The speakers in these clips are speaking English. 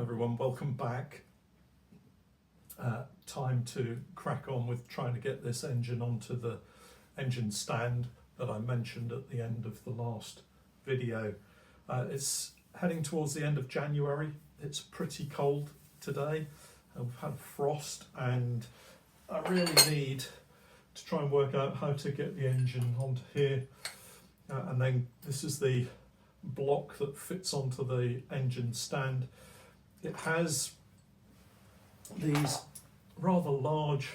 everyone, welcome back. Time to crack on with trying to get this engine onto the engine stand that I mentioned at the end of the last video. It's heading towards the end of January. It's pretty cold today. We've had frost and I really need to try and work out how to get the engine onto here. And then this is the block that fits onto the engine stand. It has these rather large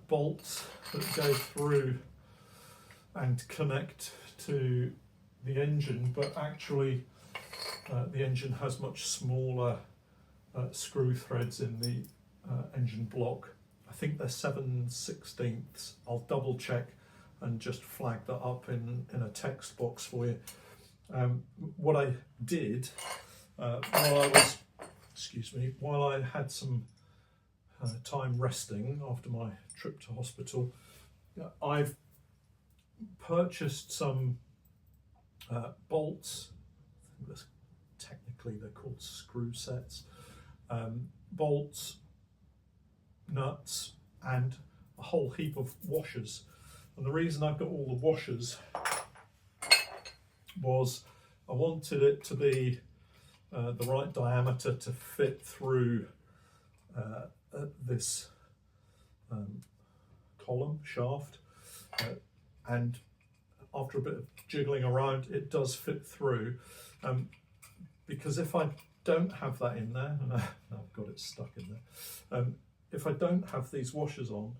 bolts that go through and connect to the engine, but actually the engine has much smaller screw threads in the engine block. I think they're 7/16. I'll double check and just flag that up in a text box for you. What I did while I had some time resting after my trip to hospital, I've purchased some bolts. I think technically they're called screw sets, bolts, nuts, and a whole heap of washers. And the reason I've got all the washers was I wanted it to be the right diameter to fit through this column shaft, and after a bit of jiggling around it does fit through, because if I don't have that in there, and I've got it stuck in there, if I don't have these washers on,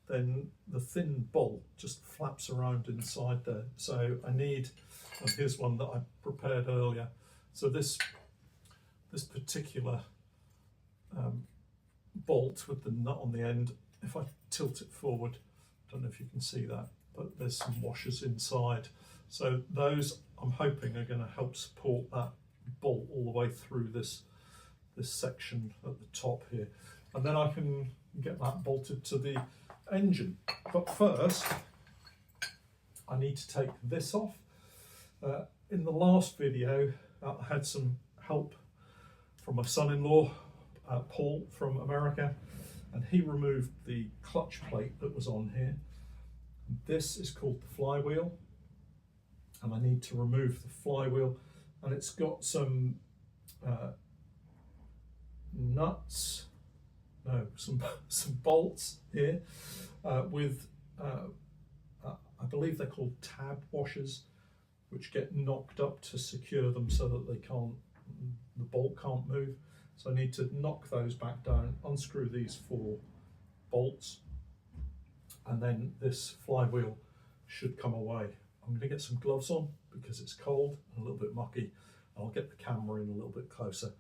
then the thin bolt just flaps around inside there. So I need, and here's one that I prepared earlier. So this particular bolt with the nut on the end, if I tilt it forward, I don't know if you can see that, but there's some washers inside. So those I'm hoping are going to help support that bolt all the way through this section at the top here. And then I can get that bolted to the engine. But first, I need to take this off. In the last video, I had some help from my son-in-law, Paul from America, and he removed the clutch plate that was on here. This is called the flywheel, and I need to remove the flywheel, and it's got some some bolts here with I believe they're called tab washers, which get knocked up to secure them so that the bolt can't move. So I need to knock those back down, unscrew these 4 bolts, and then this flywheel should come away. I'm going to get some gloves on because it's cold and a little bit mucky. I'll get the camera in a little bit closer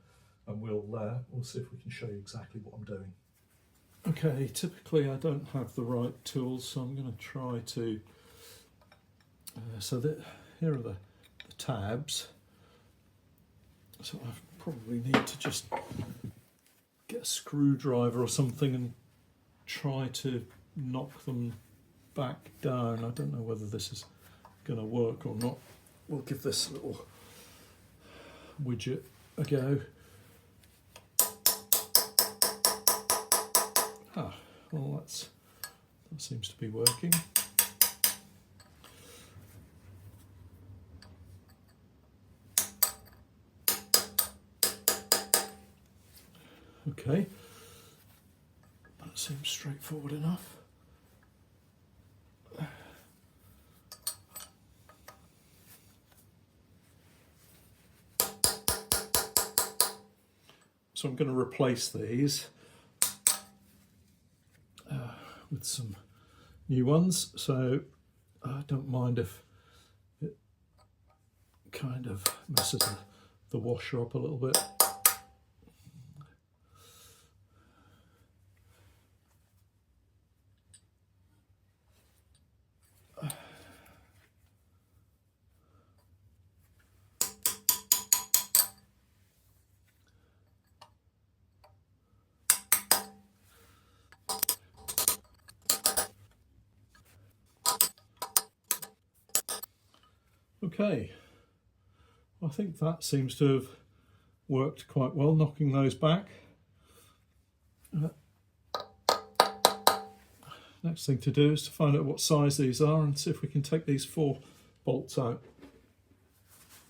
and we'll see if we can show you exactly what I'm doing. Okay, typically I don't have the right tools, so I'm going to try to, here are the tabs. So I probably need to just get a screwdriver or something and try to knock them back down. I don't know whether this is going to work or not. We'll give this little widget a go. Well, that seems to be working. Okay, that seems straightforward enough. So I'm going to replace these with some new ones, so I don't mind if it kind of messes the washer up a little bit. Okay, I think that seems to have worked quite well, knocking those back. Next thing to do is to find out what size these are and see if we can take these 4 bolts out.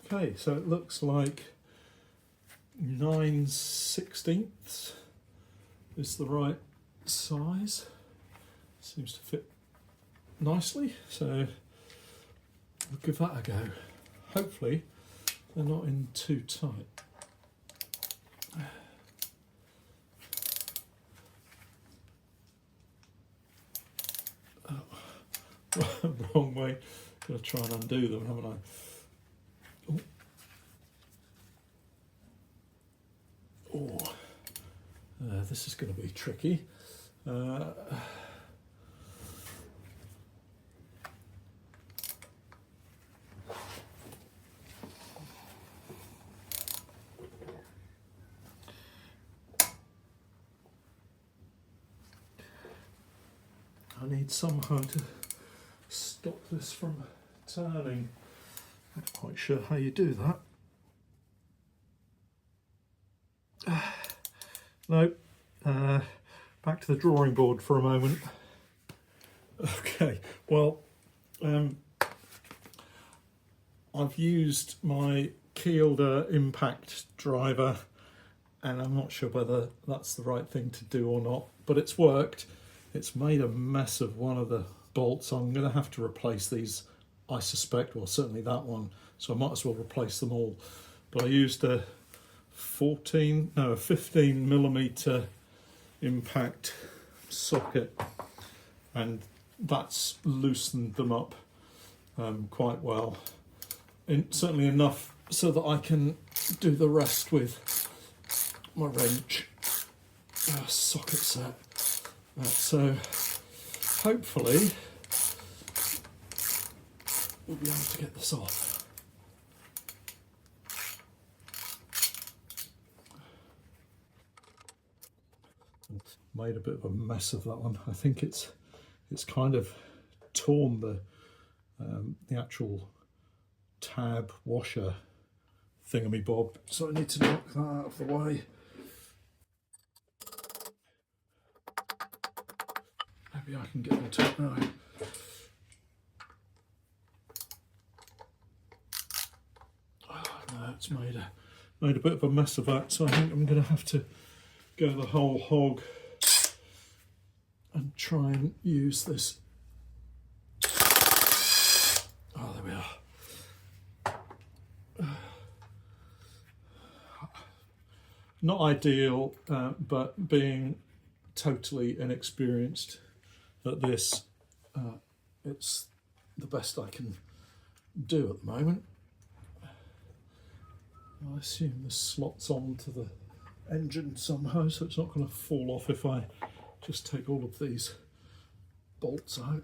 Okay, so it looks like 9/16 is the right size. Seems to fit nicely, so we'll give that a go. Hopefully they're not in too tight. Oh, wrong way. Got to try and undo them, haven't I? Oh, this is going to be tricky. I need somehow to stop this from turning. Not quite sure how you do that. No, back to the drawing board for a moment. Okay, well, I've used my Kielder impact driver, and I'm not sure whether that's the right thing to do or not, but it's worked. It's made a mess of one of the bolts. I'm going to have to replace these, I suspect, well certainly that one, so I might as well replace them all. But I used a 15mm impact socket, and that's loosened them up quite well. Certainly enough so that I can do the rest with my wrench socket set. So hopefully we'll be able to get this off. Made a bit of a mess of that one. I think it's kind of torn the actual tab washer thingamy-bob, so I need to knock that out of the way. Maybe I can get into it now. Oh, no, it's made a bit of a mess of that, so I think I'm going to have to go the whole hog and try and use this. Oh, there we are. Not ideal, but being totally inexperienced at this, it's the best I can do at the moment. I assume this slots onto the engine somehow, so it's not going to fall off if I just take all of these bolts out.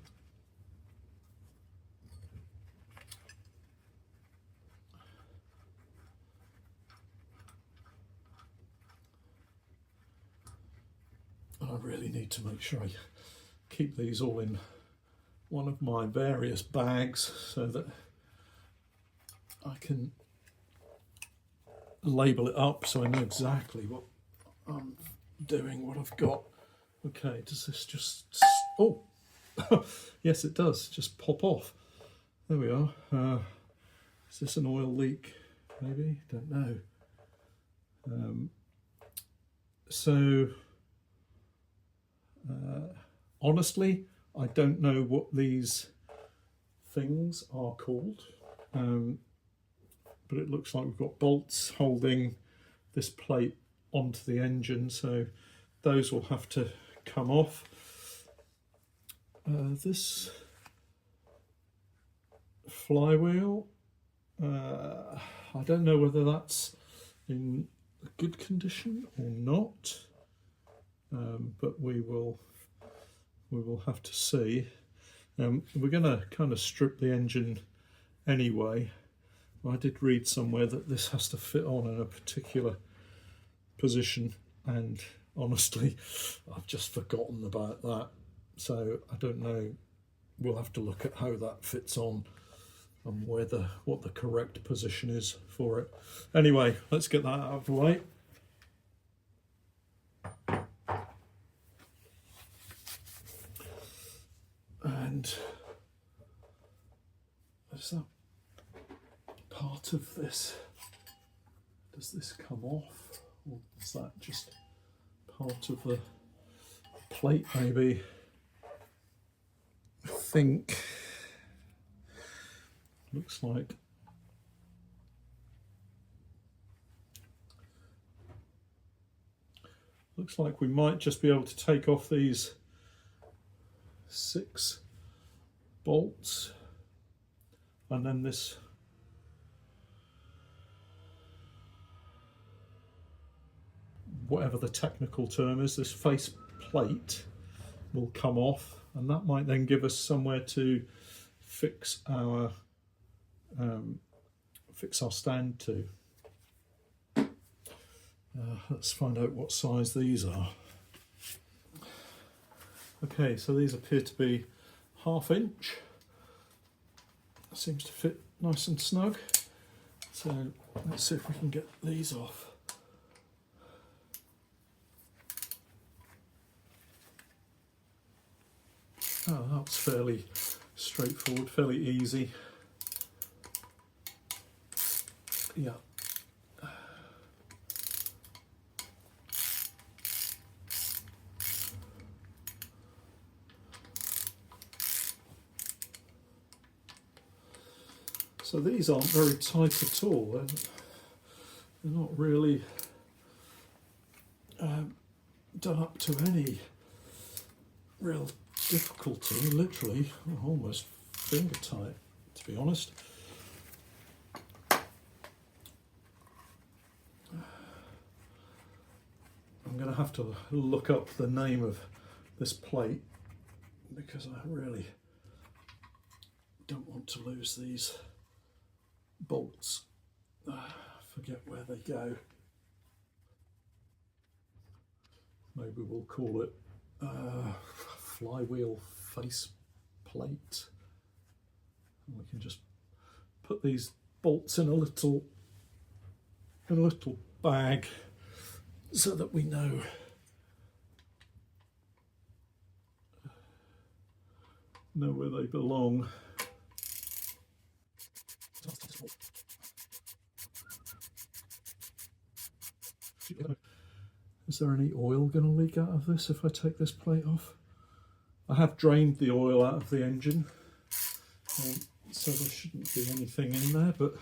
And I really need to make sure I keep these all in one of my various bags so that I can label it up so I know exactly what I'm doing, what I've got. Okay, does this just... oh, yes it does, just pop off. There we are. Is this an oil leak? Maybe, don't know. Honestly, I don't know what these things are called, but it looks like we've got bolts holding this plate onto the engine, so those will have to come off. This flywheel, I don't know whether that's in good condition or not, but we will have to see. We're going to kind of strip the engine anyway. I did read somewhere that this has to fit on in a particular position, and honestly I've just forgotten about that, so I don't know. We'll have to look at how that fits on. and what the correct position is for it. Anyway, let's get that out of the way. And is that part of this? Does this come off, or is that just part of the plate maybe? I think looks like we might just be able to take off these 6 bolts, and then this whatever the technical term is, this face plate will come off, and that might then give us somewhere to fix our stand to. Let's find out what size these are. Okay, so these appear to be 1/2 inch. Seems to fit nice and snug. So let's see if we can get these off. Oh, that's fairly straightforward, fairly easy. Yeah. So these aren't very tight at all. They're not really done up to any real difficulty. Literally almost finger tight, to be honest. I'm going to have to look up the name of this plate because I really don't want to lose these bolts. Forget where they go. Maybe we'll call it Flywheel face plate. And we can just put these bolts in a little bag so that we know where they belong. Is there any oil going to leak out of this if I take this plate off? I have drained the oil out of the engine, so there shouldn't be anything in there, but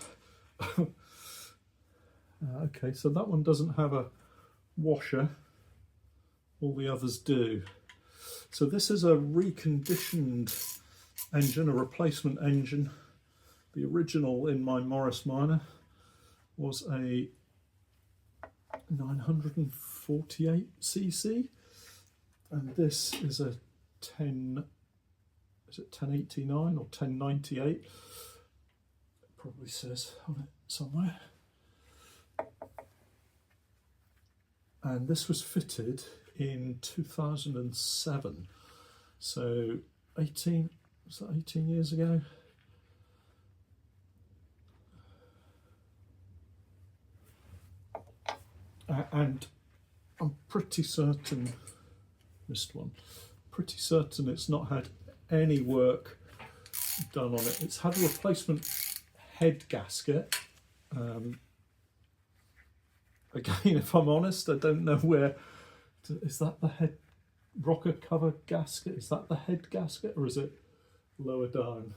okay, so that one doesn't have a washer, all the others do. So this is a reconditioned engine, a replacement engine. The original in my Morris Minor was a 948cc, and this is a 1089 or 1098? It probably says on it somewhere. And this was fitted in 2007, so 18 years ago? And I'm pretty certain, missed one, pretty certain it's not had any work done on it. It's had a replacement head gasket. Again, if I'm honest, I don't know where. Is that the head rocker cover gasket? Is that the head gasket, or is it lower down?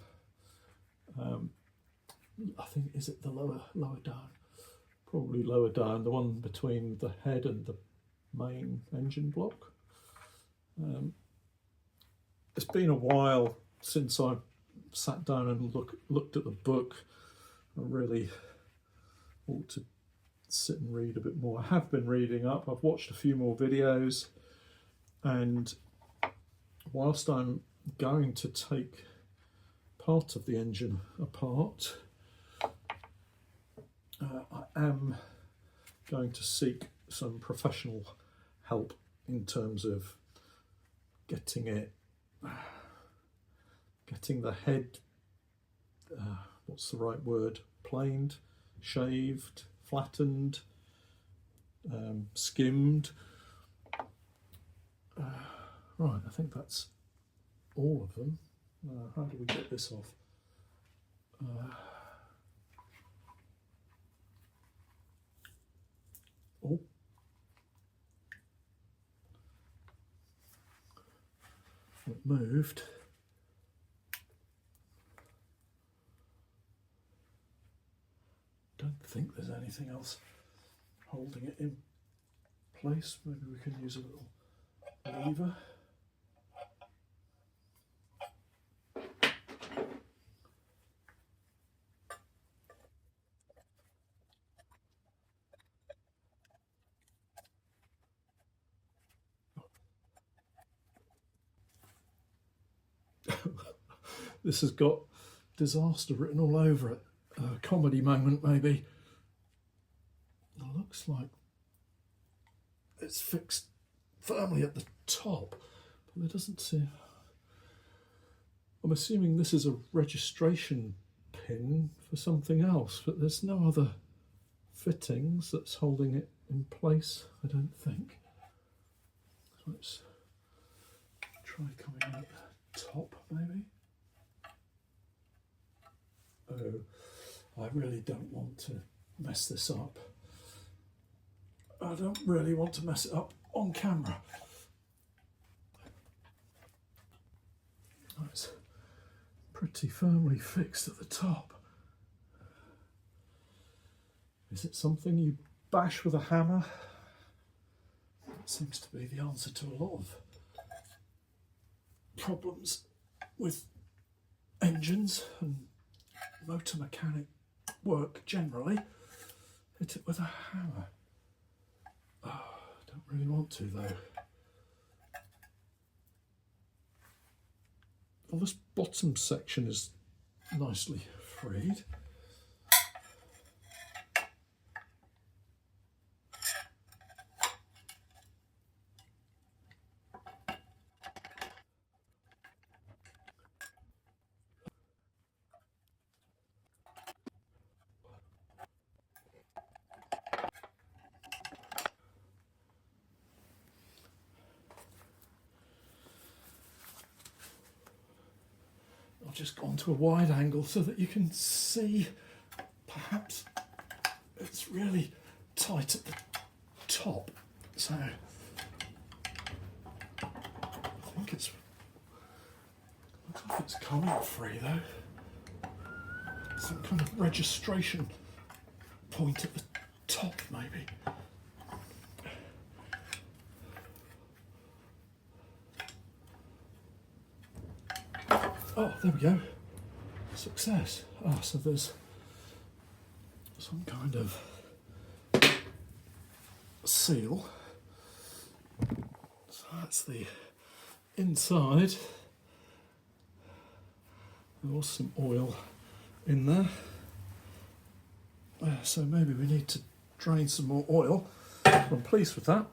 I think, is it the lower down? Probably lower down, the one between the head and the main engine block. It's been a while since I sat down and looked at the book. I really ought to sit and read a bit more. I have been reading up. I've watched a few more videos, and whilst I'm going to take part of the engine apart, I am going to seek some professional help in terms of getting the head, what's the right word? Planed, shaved, flattened, skimmed. Right, I think that's all of them. How do we get this off? Oh. It moved. Don't think there's anything else holding it in place. Maybe we can use a little lever. This has got disaster written all over it. A comedy moment, maybe. It looks like it's fixed firmly at the top, but there doesn't seem... I'm assuming this is a registration pin for something else, but there's no other fittings that's holding it in place, I don't think. So let's try coming out the top, maybe. Oh, I really don't want to mess this up. I don't really want to mess it up on camera. It's pretty firmly fixed at the top. Is it something you bash with a hammer? That seems to be the answer to a lot of problems with engines and motor mechanic work generally. Hit it with a hammer. Oh, I don't really want to though. Well, this bottom section is nicely freed. I've just gone to a wide angle so that you can see perhaps it's really tight at the top. So I think it's looks like it's coming free though. Some kind of registration point at the top maybe. Oh, there we go. Success. Ah, so there's some kind of seal. So that's the inside. There was some oil in there. So maybe we need to drain some more oil. I'm pleased with that.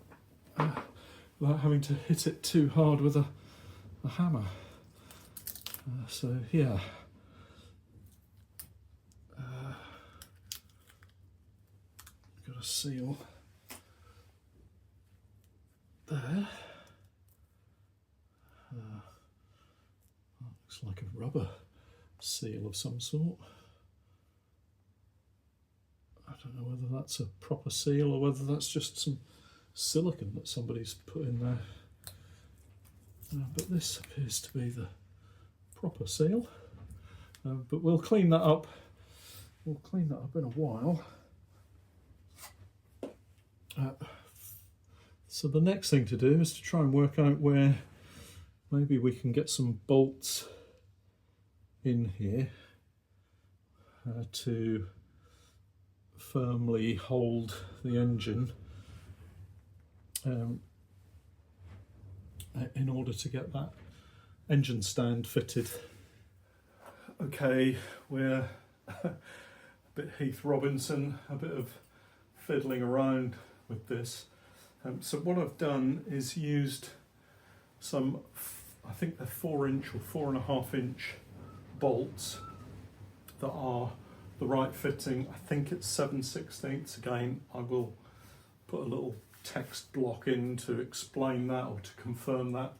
Without having to hit it too hard with a hammer. So yeah, got a seal there. Looks like a rubber seal of some sort. I don't know whether that's a proper seal or whether that's just some silicone that somebody's put in there. But this appears to be the proper seal, but we'll clean that up. We'll clean that up in a while. So the next thing to do is to try and work out where maybe we can get some bolts in here to firmly hold the engine in order to get that engine stand fitted. Okay, we're a bit Heath Robinson, a bit of fiddling around with this. So what I've done is used some, I think they're 4-inch or 4.5-inch bolts that are the right fitting. I think it's 7/16. Again, I will put a little text block in to explain that or to confirm that.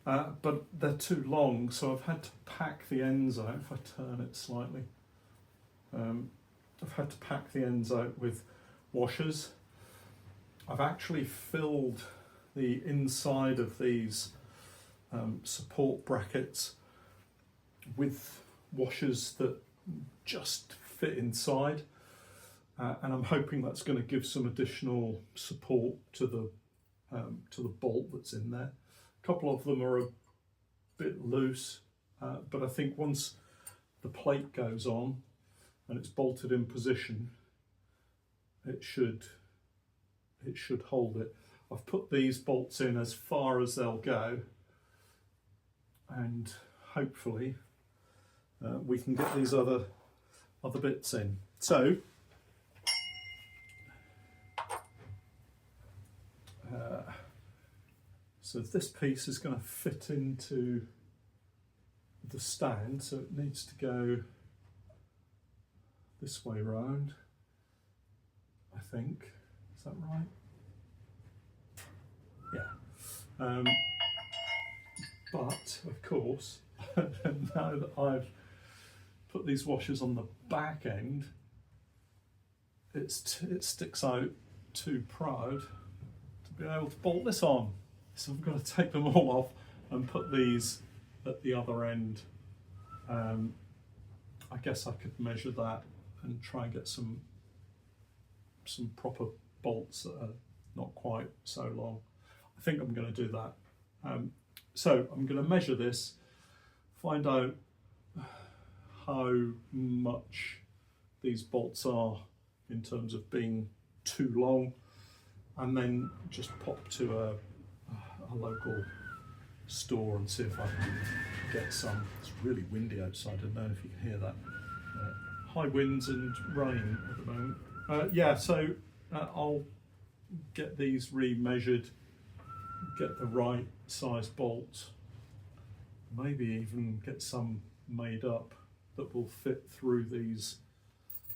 But they're too long, so I've had to pack the ends out. If I turn it slightly, I've had to pack the ends out with washers. I've actually filled the inside of these support brackets with washers that just fit inside, and I'm hoping that's going to give some additional support to the bolt that's in there. A couple of them are a bit loose, but I think once the plate goes on and it's bolted in position, it should hold it. I've put these bolts in as far as they'll go, and hopefully we can get these other bits in. So this piece is going to fit into the stand, so it needs to go this way round, I think. Is that right? Yeah. But of course, now that I've put these washers on the back end, it sticks out too proud to be able to bolt this on. So I've got to take them all off and put these at the other end. I guess I could measure that and try and get some proper bolts that are not quite so long. I think I'm going to do that. So I'm going to measure this, find out how much these bolts are in terms of being too long, and then just pop to a local store and see if I can get some. It's really windy outside, I don't know if you can hear that. High winds and rain at the moment. Yeah, so I'll get these re-measured, get the right size bolts, maybe even get some made up that will fit through these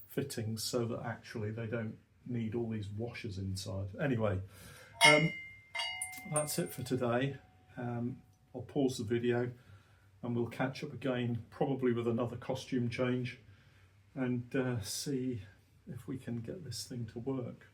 fittings so that actually they don't need all these washers inside. Anyway, that's it for today. I'll pause the video and we'll catch up again, probably with another costume change, and see if we can get this thing to work.